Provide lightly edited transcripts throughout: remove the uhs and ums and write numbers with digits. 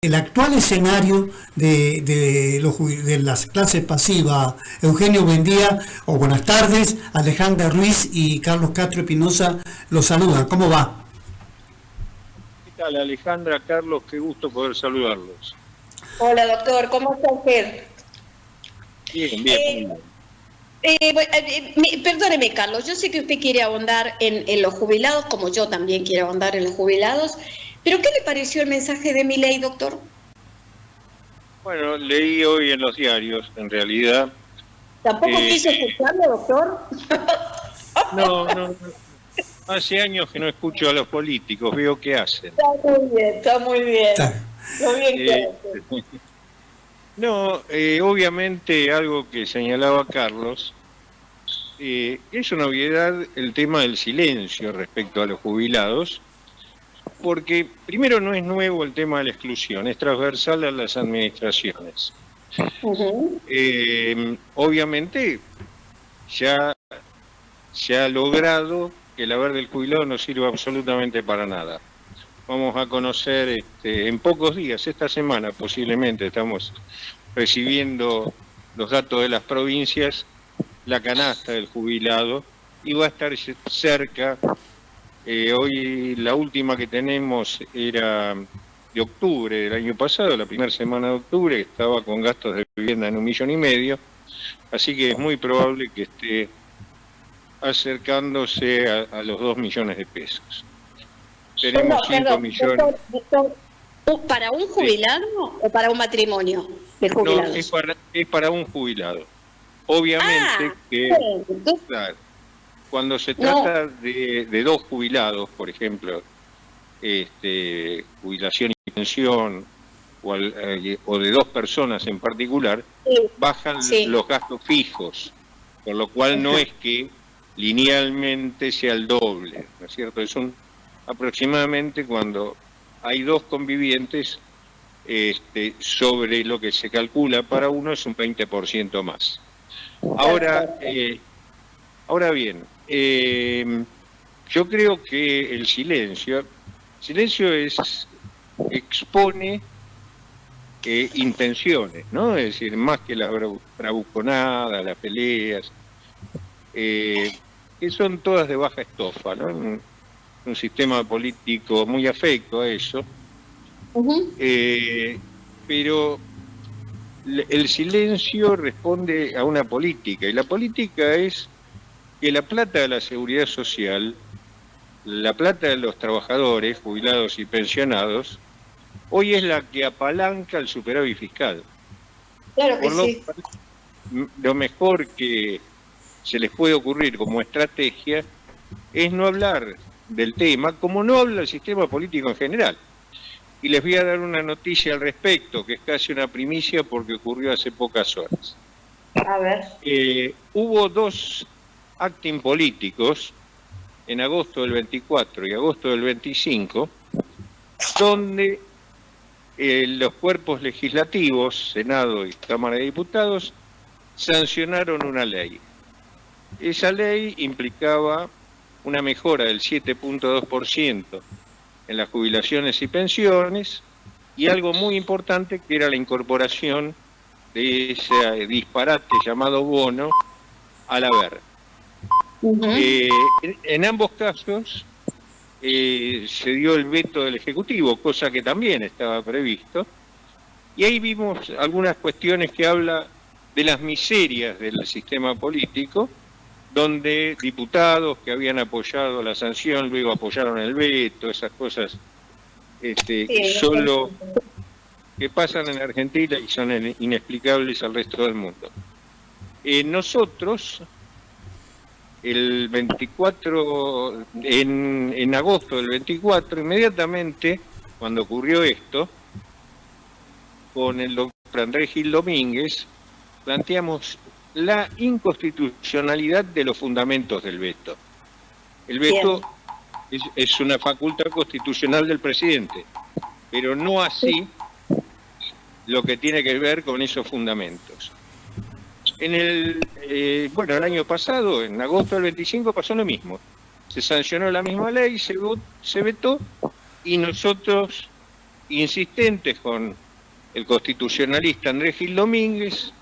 el actual escenario de las clases pasivas. Eugenio, buen día o buenas tardes. Alejandra Ruiz y Carlos Castro Espinosa los saludan. ¿Cómo va? ¿Qué tal, Alejandra, Carlos? Qué gusto poder saludarlos. Hola, doctor, ¿cómo está usted? Bien, bien, muy bien. Perdóneme, Carlos, yo sé que usted quiere ahondar en los jubilados, como yo también quiero ahondar en los jubilados, pero ¿qué le pareció el mensaje de Milei, doctor? Bueno, leí hoy en los diarios, en realidad. ¿Tampoco quiso escucharlo, doctor? No. Hace años que no escucho a los políticos, veo qué hacen. Está muy bien. Lo bien que hace. No, obviamente algo que señalaba Carlos, es una obviedad el tema del silencio respecto a los jubilados, porque primero no es nuevo el tema de la exclusión, es transversal a las administraciones. Obviamente ya se ha logrado que el haber del jubilado no sirva absolutamente para nada. Vamos a conocer en pocos días, esta semana posiblemente, estamos recibiendo los datos de las provincias, la canasta del jubilado, y va a estar cerca. Hoy la última que tenemos era de octubre del año pasado, la primera semana de octubre, que estaba con gastos de vivienda en 1,5 millones, así que es muy probable que esté acercándose a los 2 millones de pesos. Tenemos 5 millones. Doctor, ¿para un jubilado o para un matrimonio de jubilados? No, es para un jubilado. Obviamente claro, cuando se trata de dos jubilados, por ejemplo, jubilación y pensión, o de dos personas en particular, bajan los gastos fijos, por lo cual no es que linealmente sea el doble, ¿no es cierto? Es aproximadamente cuando hay dos convivientes, sobre lo que se calcula para uno es un 20% más. Ahora bien, yo creo que el silencio expone intenciones, ¿no? Es decir, más que las bravuconadas, las peleas, que son todas de baja estofa, ¿no? Un sistema político muy afecto a eso, pero el silencio responde a una política, y la política es que la plata de la seguridad social, la plata de los trabajadores, jubilados y pensionados, hoy es la que apalanca el superávit fiscal. Claro que sí. Lo mejor que se les puede ocurrir como estrategia es no hablar del tema, como no habla el sistema político en general. Y les voy a dar una noticia al respecto, que es casi una primicia porque ocurrió hace pocas horas. A ver. Hubo dos acting políticos en agosto del 24 y agosto del 25, donde los cuerpos legislativos, Senado y Cámara de Diputados, sancionaron una ley. Esa ley implicaba una mejora del 7,2% en las jubilaciones y pensiones, y algo muy importante que era la incorporación de ese disparate llamado bono al haber. En ambos casos se dio el veto del Ejecutivo, cosa que también estaba previsto, y ahí vimos algunas cuestiones que habla de las miserias del sistema político, donde diputados que habían apoyado la sanción luego apoyaron el veto, esas cosas que pasan en Argentina y son inexplicables al resto del mundo. Nosotros, el 24, en agosto del 24, inmediatamente cuando ocurrió esto, con el doctor Andrés Gil Domínguez, planteamos la inconstitucionalidad de los fundamentos del veto. El veto es una facultad constitucional del presidente, pero no así lo que tiene que ver con esos fundamentos. El año pasado, en agosto del 25, pasó lo mismo. Se sancionó la misma ley, se vetó, y nosotros insistentes con el constitucionalista Andrés Gil Domínguez,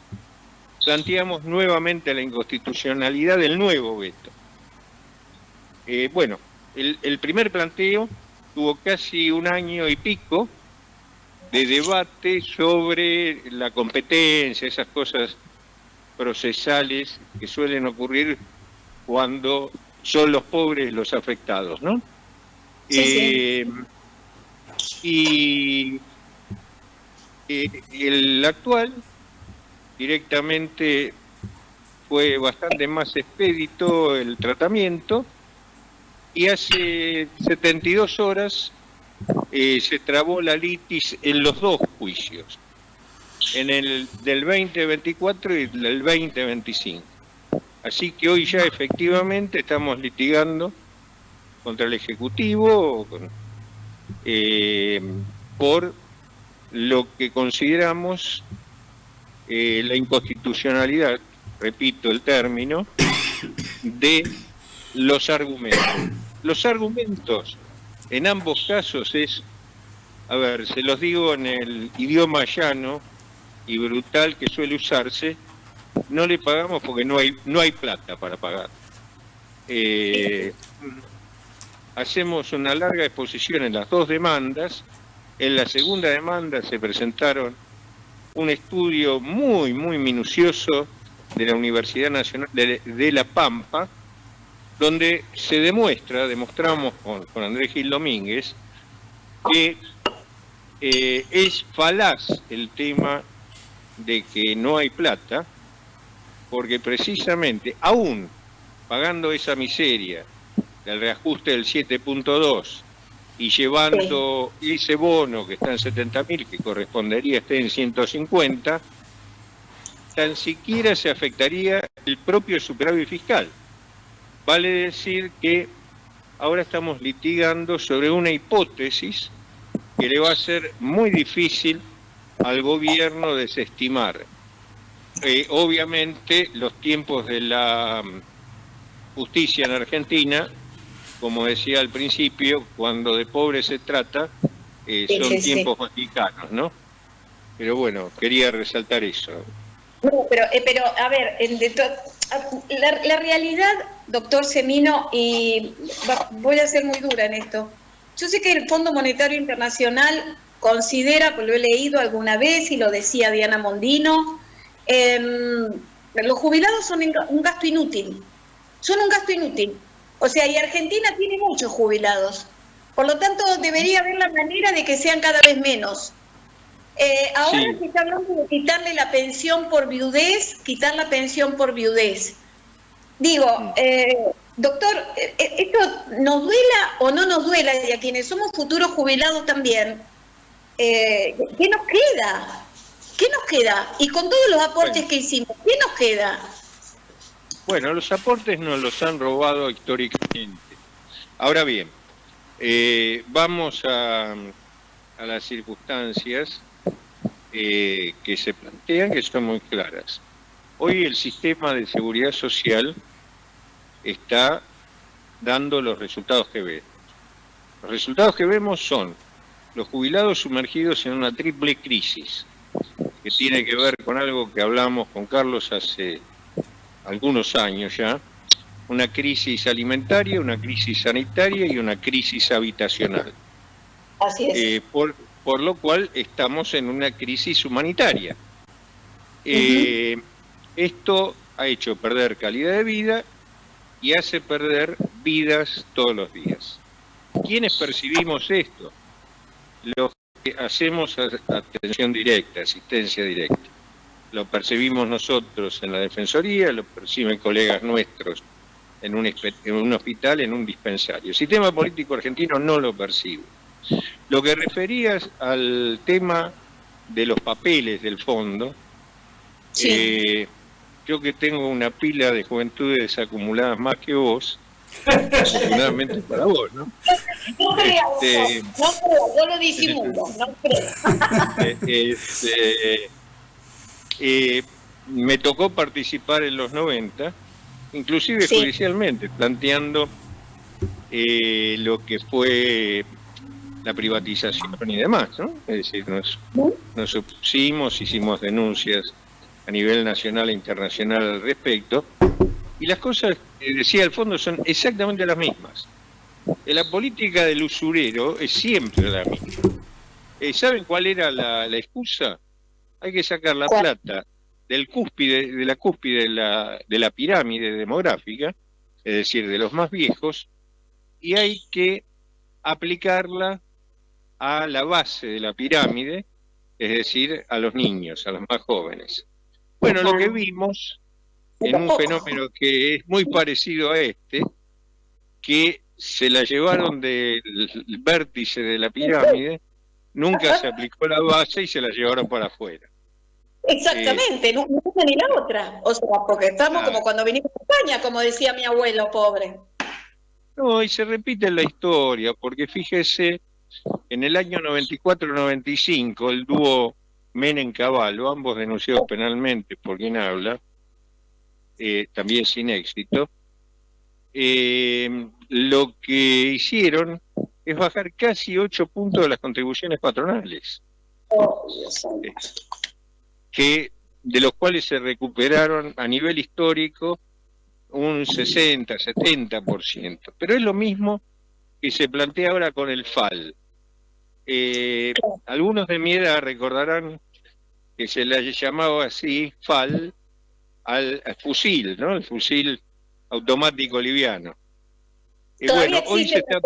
planteamos nuevamente la inconstitucionalidad del nuevo veto. Bueno, el primer planteo tuvo casi un año y pico de debate sobre la competencia, esas cosas procesales que suelen ocurrir cuando son los pobres los afectados, ¿no? Sí. Y el actual directamente fue bastante más expedito el tratamiento, y hace 72 horas se trabó la litis en los dos juicios, en el del 2024 y del 2025. Así que hoy ya efectivamente estamos litigando contra el Ejecutivo por lo que consideramos la inconstitucionalidad, repito el término, de los argumentos. Los argumentos en ambos casos es, a ver, se los digo en el idioma llano y brutal que suele usarse: no le pagamos porque no hay plata para pagar. Hacemos una larga exposición en las dos demandas. En la segunda demanda se presentaron un estudio muy minucioso de la Universidad Nacional de La Pampa, donde se demostramos con Andrés Gil Domínguez, que es falaz el tema de que no hay plata, porque precisamente, aún pagando esa miseria del reajuste del 7.2 y llevando ese bono que está en 70.000, que correspondería esté en 150, tan siquiera se afectaría el propio superávit fiscal. Vale decir que ahora estamos litigando sobre una hipótesis que le va a ser muy difícil al gobierno desestimar. Obviamente los tiempos de la justicia en Argentina, como decía al principio, cuando de pobres se trata, son tiempos vaticanos, ¿no? Pero bueno, quería resaltar eso. No, pero a ver, la realidad, doctor Semino, y voy a ser muy dura en esto. Yo sé que el Fondo Monetario Internacional considera, pues lo he leído alguna vez y lo decía Diana Mondino, los jubilados son un gasto inútil. Son un gasto inútil. O sea, y Argentina tiene muchos jubilados. Por lo tanto, debería haber la manera de que sean cada vez menos. Ahora se está hablando de quitarle la pensión por viudez, quitar la pensión por viudez. Digo, doctor, ¿esto nos duela o no nos duela? Y a quienes somos futuros jubilados también, ¿qué nos queda? ¿Qué nos queda? Y con todos los aportes que hicimos, ¿qué nos queda? Bueno, los aportes nos los han robado históricamente. Ahora bien, vamos a las circunstancias que se plantean, que son muy claras. Hoy el sistema de seguridad social está dando los resultados que vemos. Los resultados que vemos son los jubilados sumergidos en una triple crisis, que tiene que ver con algo que hablamos con Carlos hace algunos años ya: una crisis alimentaria, una crisis sanitaria y una crisis habitacional. Así es. Por lo cual estamos en una crisis humanitaria. Esto ha hecho perder calidad de vida y hace perder vidas todos los días. ¿Quiénes percibimos esto? Los que hacemos atención directa, asistencia directa. Lo percibimos nosotros en la Defensoría, lo perciben colegas nuestros en un hospital, en un dispensario. El sistema político argentino no lo percibe. Lo que referías al tema de los papeles del fondo, yo que tengo una pila de juventudes acumuladas más que vos, afortunadamente para vos, ¿no? No creo, yo lo disimulo, no creo. Me tocó participar en los 90, inclusive judicialmente, planteando lo que fue la privatización y demás, ¿no? Es decir, nos opusimos, hicimos denuncias a nivel nacional e internacional al respecto, y las cosas que decía al fondo son exactamente las mismas. La política del usurero es siempre la misma. ¿Saben cuál era la excusa? Hay que sacar la plata de la cúspide de la pirámide demográfica, es decir, de los más viejos, y hay que aplicarla a la base de la pirámide, es decir, a los niños, a los más jóvenes. Bueno, lo que vimos en un fenómeno que es muy parecido a este, que se la llevaron del vértice de la pirámide, nunca se aplicó la base y se la llevaron para afuera. Exactamente, no una ni la otra. O sea, porque estamos como cuando vinimos a España, como decía mi abuelo, pobre. No, y se repite la historia, porque fíjese, en el año 94-95, el dúo Menem-Cavallo, ambos denunciados penalmente por quien habla, también sin éxito, lo que hicieron es bajar casi 8 puntos de las contribuciones patronales, de los cuales se recuperaron a nivel histórico un 60-70%. Pero es lo mismo que se plantea ahora con el FAL. Algunos de mi edad recordarán que se le llamaba así FAL al fusil, ¿no? El fusil automático liviano. Bueno, hoy se está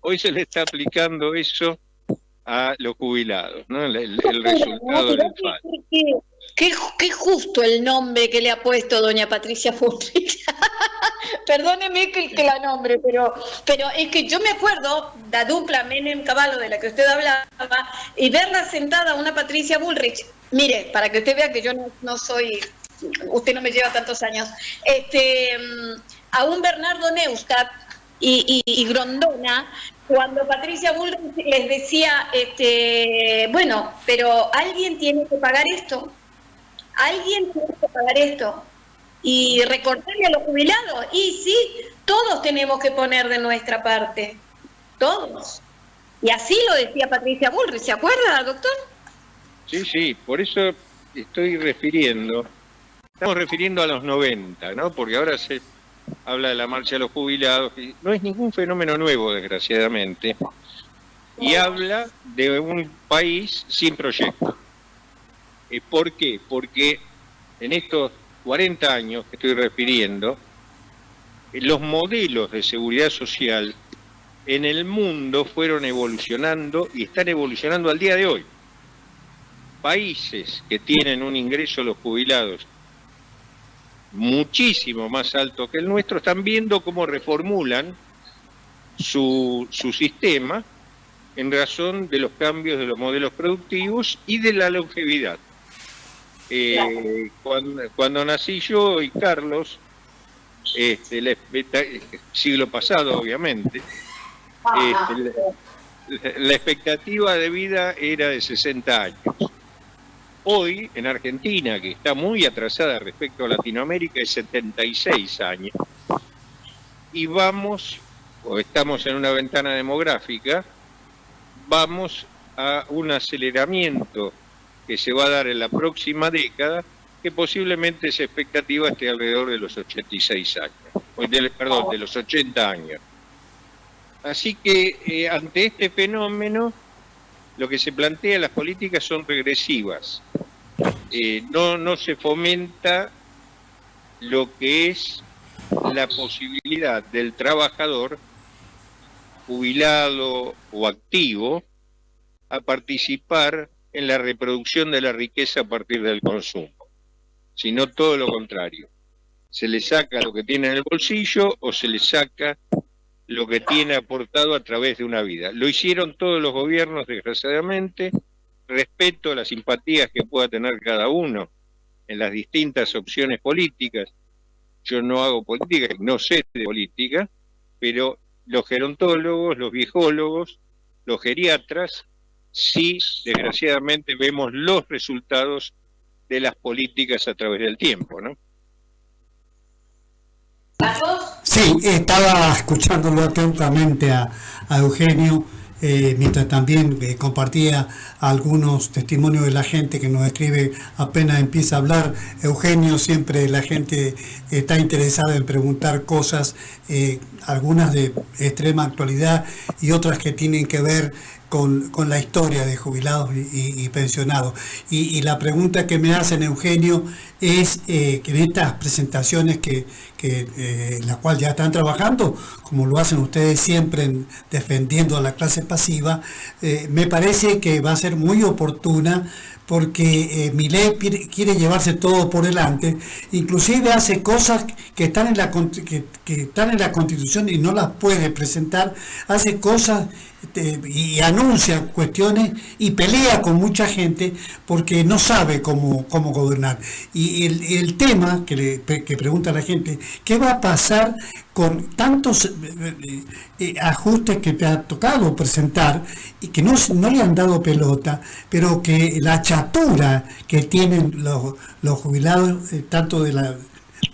hoy se le está aplicando eso a los jubilados, ¿no? El resultado del FAL. Qué justo el nombre que le ha puesto doña Patricia Bullrich. Perdóneme que la nombre, pero es que yo me acuerdo la dupla Menem-Cavallo de la que usted hablaba, y verla sentada una Patricia Bullrich. Mire, para que usted vea que yo no soy, usted no me lleva tantos años, a un Bernardo Neustadt y Grondona, cuando Patricia Bullrich les decía, bueno, pero alguien tiene que pagar esto. Alguien tiene que pagar esto. Y recordarle a los jubilados. Y sí, todos tenemos que poner de nuestra parte. Todos. Y así lo decía Patricia Bullrich. ¿Se acuerda, doctor? Sí, por eso estamos refiriendo a los 90, ¿no? Porque ahora se habla de la marcha de los jubilados, y no es ningún fenómeno nuevo, desgraciadamente. Y habla de un país sin proyecto. ¿Por qué? Porque en estos 40 años que estoy refiriendo, los modelos de seguridad social en el mundo fueron evolucionando y están evolucionando al día de hoy. Países que tienen un ingreso de los jubilados muchísimo más alto que el nuestro están viendo cómo reformulan su sistema en razón de los cambios de los modelos productivos y de la longevidad. Cuando nací yo y Carlos, siglo pasado obviamente, la expectativa de vida era de 60 años. Hoy en Argentina, que está muy atrasada respecto a Latinoamérica, es 76 años, y estamos en una ventana demográfica, vamos a un aceleramiento que se va a dar en la próxima década, que posiblemente esa expectativa esté alrededor de los 86 años, de los 80 años. Así que ante este fenómeno, lo que se plantea, las políticas son regresivas. No se fomenta lo que es la posibilidad del trabajador, jubilado o activo, a participar en la reproducción de la riqueza a partir del consumo, sino todo lo contrario. Se le saca lo que tiene en el bolsillo o se le saca lo que tiene aportado a través de una vida. Lo hicieron todos los gobiernos, desgraciadamente. Respeto las simpatías que pueda tener cada uno en las distintas opciones políticas. Yo no hago política, no sé de política, pero los gerontólogos, los viejólogos, los geriatras, sí, desgraciadamente vemos los resultados de las políticas a través del tiempo, ¿no? Sí, Sí, estaba escuchándolo atentamente a Eugenio, mientras también compartía algunos testimonios de la gente que nos escribe apenas empieza a hablar. Eugenio, siempre la gente está interesada en preguntar cosas, algunas de extrema actualidad y otras que tienen que ver con la historia de jubilados y pensionados. Y la pregunta que me hacen, Eugenio, es que en estas presentaciones en la cual ya están trabajando, como lo hacen ustedes siempre defendiendo a la clase pasiva, me parece que va a ser muy oportuna porque Milei quiere llevarse todo por delante, inclusive hace cosas que están en la Constitución y no las puede presentar, hace cosas y anuncia cuestiones y pelea con mucha gente porque no sabe cómo gobernar. Y el tema que pregunta la gente, ¿qué va a pasar con tantos ajustes que te ha tocado presentar y que no le han dado pelota, pero que la chatura que tienen los jubilados, tanto de la,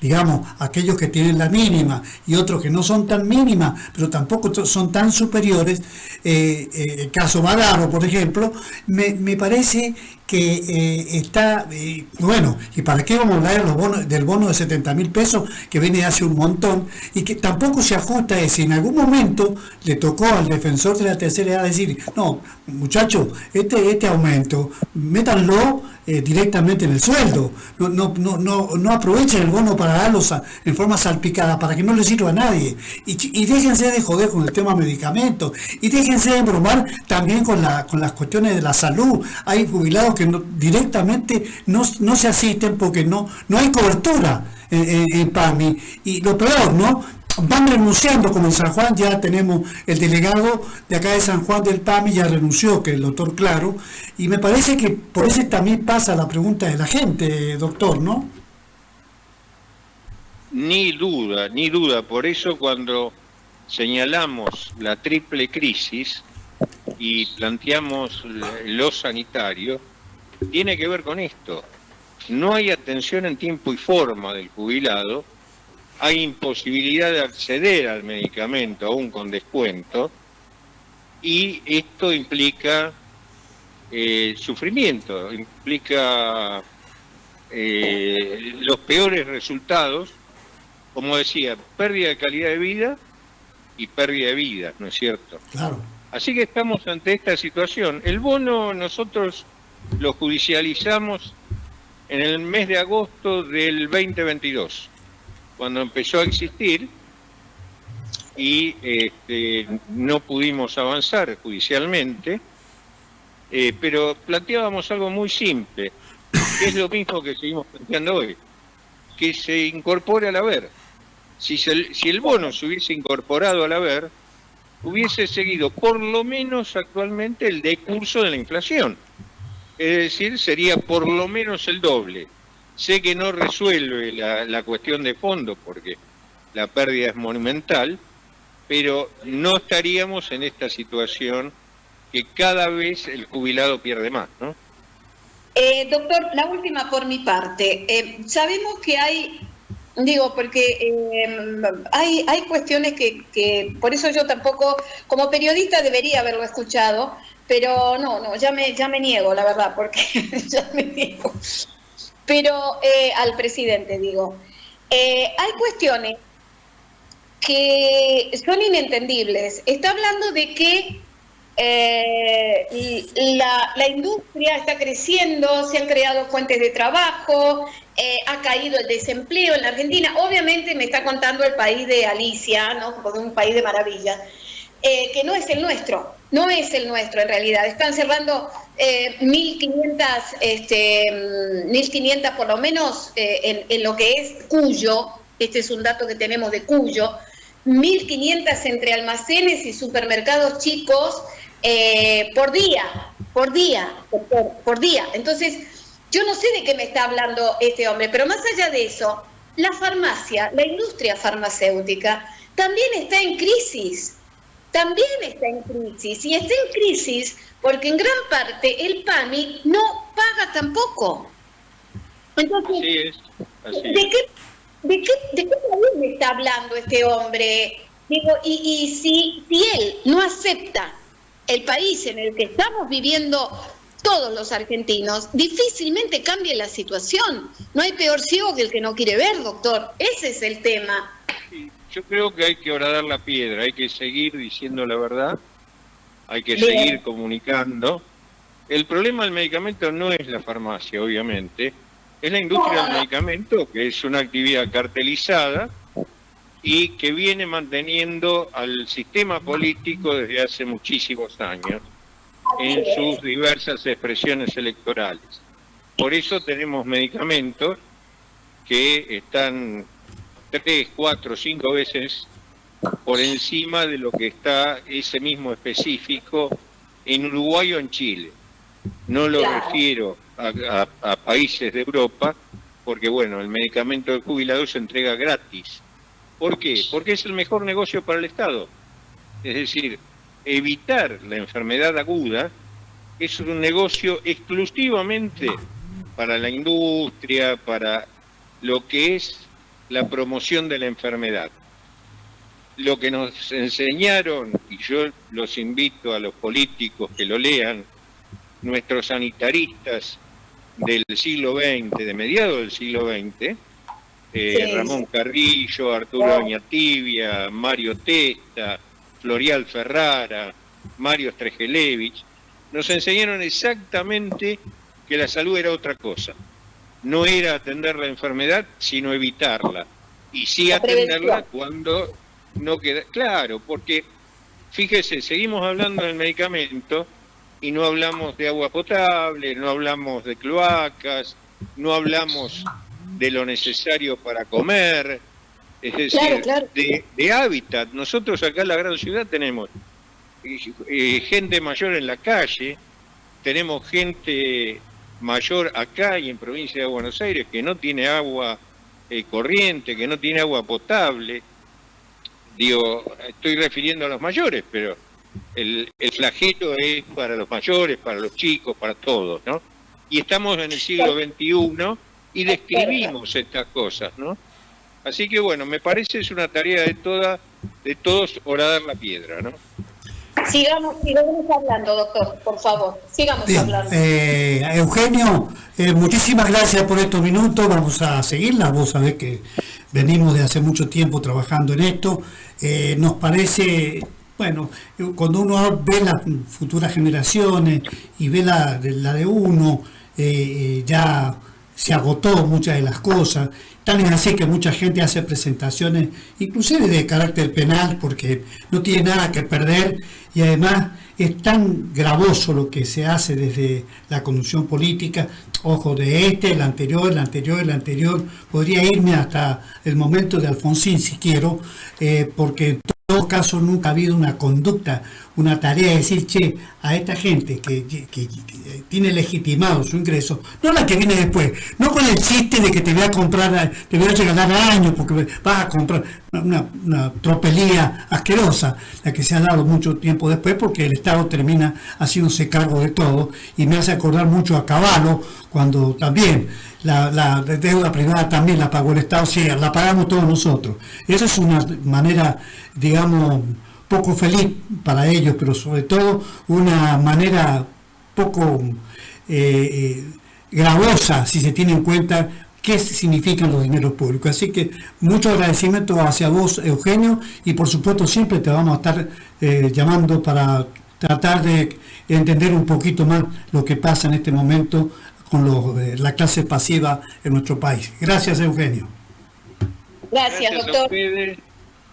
digamos, aquellos que tienen la mínima y otros que no son tan mínimas, pero tampoco son tan superiores, el caso Badaro, por ejemplo, me parece que está, bueno, ¿y para qué vamos a hablar del bono de 70.000 pesos que viene hace un montón y que tampoco se ajusta a si en algún momento le tocó al defensor de la tercera edad decir, no, muchachos, este aumento, métanlo directamente en el sueldo, no aprovechen el bono para darlo en forma salpicada, para que no le sirva a nadie, y déjense de joder con el tema medicamentos, y déjense de bromar también con las cuestiones de la salud. Hay jubilados que directamente no se asisten porque no hay cobertura en PAMI, y lo peor, ¿no? Van renunciando, como en San Juan ya tenemos el delegado de acá de San Juan del PAMI, ya renunció, que es el doctor Claro, y me parece que por eso también pasa la pregunta de la gente, doctor, ¿no? Ni duda, por eso cuando señalamos la triple crisis y planteamos lo sanitario, tiene que ver con esto. No hay atención en tiempo y forma del jubilado, hay imposibilidad de acceder al medicamento aún con descuento, y esto implica sufrimiento, implica los peores resultados, como decía, pérdida de calidad de vida y pérdida de vida, ¿no es cierto? Claro. Así que estamos ante esta situación. El bono nosotros lo judicializamos en el mes de agosto del 2022. Cuando empezó a existir y no pudimos avanzar judicialmente, pero planteábamos algo muy simple, que es lo mismo que seguimos planteando hoy, que se incorpore al haber. Si el bono se hubiese incorporado al haber, hubiese seguido por lo menos actualmente el decurso de la inflación, es decir, sería por lo menos el doble. Sé que no resuelve la cuestión de fondo porque la pérdida es monumental, pero no estaríamos en esta situación que cada vez el jubilado pierde más, ¿no? Doctor, la última por mi parte. Sabemos que hay, porque hay cuestiones que por eso yo tampoco, como periodista debería haberlo escuchado, pero no, ya me niego, la verdad, porque ya me niego. Pero al presidente digo, hay cuestiones que son inentendibles. Está hablando de que la industria está creciendo, se han creado fuentes de trabajo, ha caído el desempleo en la Argentina. Obviamente me está contando el país de Alicia, ¿no? Como un país de maravilla, que no es el nuestro. No es el nuestro en realidad. Están cerrando 1.500 por lo menos en lo que es Cuyo. Este es un dato que tenemos de Cuyo. 1.500 entre almacenes y supermercados chicos por día. Entonces, yo no sé de qué me está hablando este hombre, pero más allá de eso, la farmacia, la industria farmacéutica también está en crisis. Y está en crisis porque en gran parte el PAMI no paga tampoco. Entonces, Así es. ¿de qué país me está hablando este hombre? Digo, y si él no acepta el país en el que estamos viviendo todos los argentinos, difícilmente cambie la situación. No hay peor ciego que el que no quiere ver, doctor. Ese es el tema. Yo creo que hay que horadar la piedra, hay que seguir diciendo la verdad, hay que seguir comunicando. El problema del medicamento no es la farmacia, obviamente, es la industria del medicamento, que es una actividad cartelizada y que viene manteniendo al sistema político desde hace muchísimos años en sus diversas expresiones electorales. Por eso tenemos medicamentos que están 3, 4, 5 veces por encima de lo que está ese mismo específico en Uruguay o en Chile. No lo refiero a países de Europa, porque bueno, el medicamento del jubilado se entrega gratis. ¿Por qué? Porque es el mejor negocio para el Estado. Es decir, evitar la enfermedad aguda es un negocio exclusivamente para la industria, para lo que es la promoción de la enfermedad. Lo que nos enseñaron, y yo los invito a los políticos que lo lean, nuestros sanitaristas del siglo XX, de mediados del siglo XX, Ramón Carrillo, Arturo Oñatibia, Mario Testa, Florial Ferrara, Mario Strejelevich, nos enseñaron exactamente que la salud era otra cosa. No era atender la enfermedad, sino evitarla. Y sí atenderla cuando no queda... Claro, porque, fíjese, seguimos hablando del medicamento y no hablamos de agua potable, no hablamos de cloacas, no hablamos de lo necesario para comer, es decir, de hábitat. Nosotros acá en la gran ciudad tenemos gente mayor en la calle, tenemos gente mayor acá y en provincia de Buenos Aires que no tiene agua corriente, que no tiene agua potable. Digo, estoy refiriendo a los mayores, pero el flagelo es para los mayores, para los chicos, para todos, ¿no? Y estamos en el siglo XXI y describimos estas cosas, ¿no? Así que bueno, me parece es una tarea de todos horadar la piedra, ¿no? Sigamos hablando, doctor, por favor, sigamos hablando. Eugenio, muchísimas gracias por estos minutos, vamos a seguirla, vos sabés que venimos de hace mucho tiempo trabajando en esto, nos parece, bueno, cuando uno ve las futuras generaciones y ve la de uno, ya se agotó muchas de las cosas, tan es así que mucha gente hace presentaciones, inclusive de carácter penal, porque no tiene nada que perder, y además es tan gravoso lo que se hace desde la conducción política, ojo, de el anterior, podría irme hasta el momento de Alfonsín si quiero, porque en todo caso nunca ha habido una conducta, una tarea de decir, che, a esta gente que tiene legitimado su ingreso, no la que viene después, no con el chiste de que te voy a comprar, te voy a regalar años porque vas a comprar una tropelía asquerosa, la que se ha dado mucho tiempo después porque el Estado termina haciéndose cargo de todo, y me hace acordar mucho a Cavallo, cuando también la deuda privada también la pagó el Estado, sí, la pagamos todos nosotros. Esa es una manera, digamos, poco feliz para ellos, pero sobre todo una manera poco gravosa si se tiene en cuenta qué significan los dineros públicos. Así que mucho agradecimiento hacia vos, Eugenio, y por supuesto siempre te vamos a estar llamando para tratar de entender un poquito más lo que pasa en este momento con la clase pasiva en nuestro país. Gracias, Eugenio. Gracias, doctor.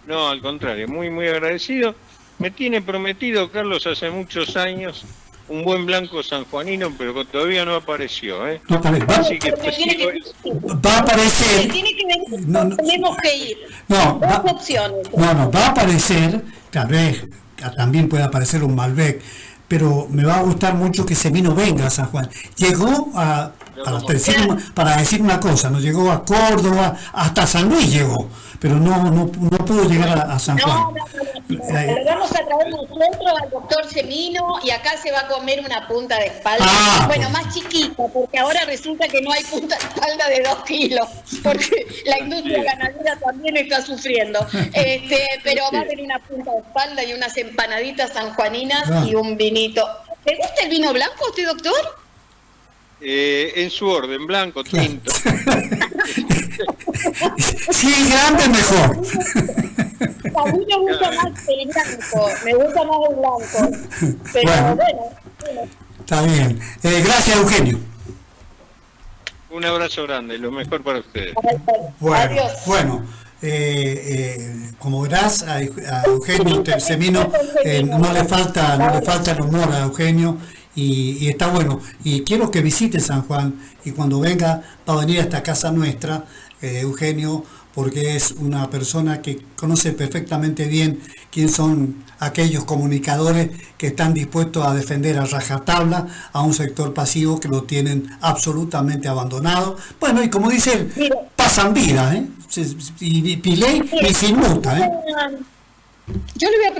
No, al contrario, muy, muy agradecido. Me tiene prometido, Carlos, hace muchos años, un buen blanco sanjuanino, pero todavía no apareció, ¿eh? No aparece. Así que va a aparecer. Tiene que venir, tenemos que ir. No, dos opciones. No, va a aparecer, tal vez también puede aparecer un Malbec, pero me va a gustar mucho que Semino venga a San Juan. Llegó para decir una cosa, nos llegó a Córdoba, hasta San Luis llegó, pero no pudo llegar a San Juan. Le vamos a traer nosotros al doctor Semino y acá se va a comer una punta de espalda. Bueno, más chiquita, porque ahora resulta que no hay punta de espalda de 2 kilos, porque la industria ganadera también está sufriendo. Pero va a haber una punta de espalda y unas empanaditas sanjuaninas y un vinito. ¿Te gusta el vino blanco a usted, doctor? En su orden, blanco, tinto. Si es grande, mejor. A mí me gusta más el blanco, me gusta más el blanco. Pero bueno. Está bien. Gracias, Eugenio. Un abrazo grande, lo mejor para ustedes. Bueno, como verás, a Eugenio Semino no le falta el humor a Eugenio. Y está bueno, y quiero que visite San Juan, y cuando venga va a venir a esta casa nuestra, Eugenio, porque es una persona que conoce perfectamente bien quién son aquellos comunicadores que están dispuestos a defender a rajatabla a un sector pasivo que lo tienen absolutamente abandonado. Bueno, y como dice él, pasan vida, y ley y sin multa. Yo le voy a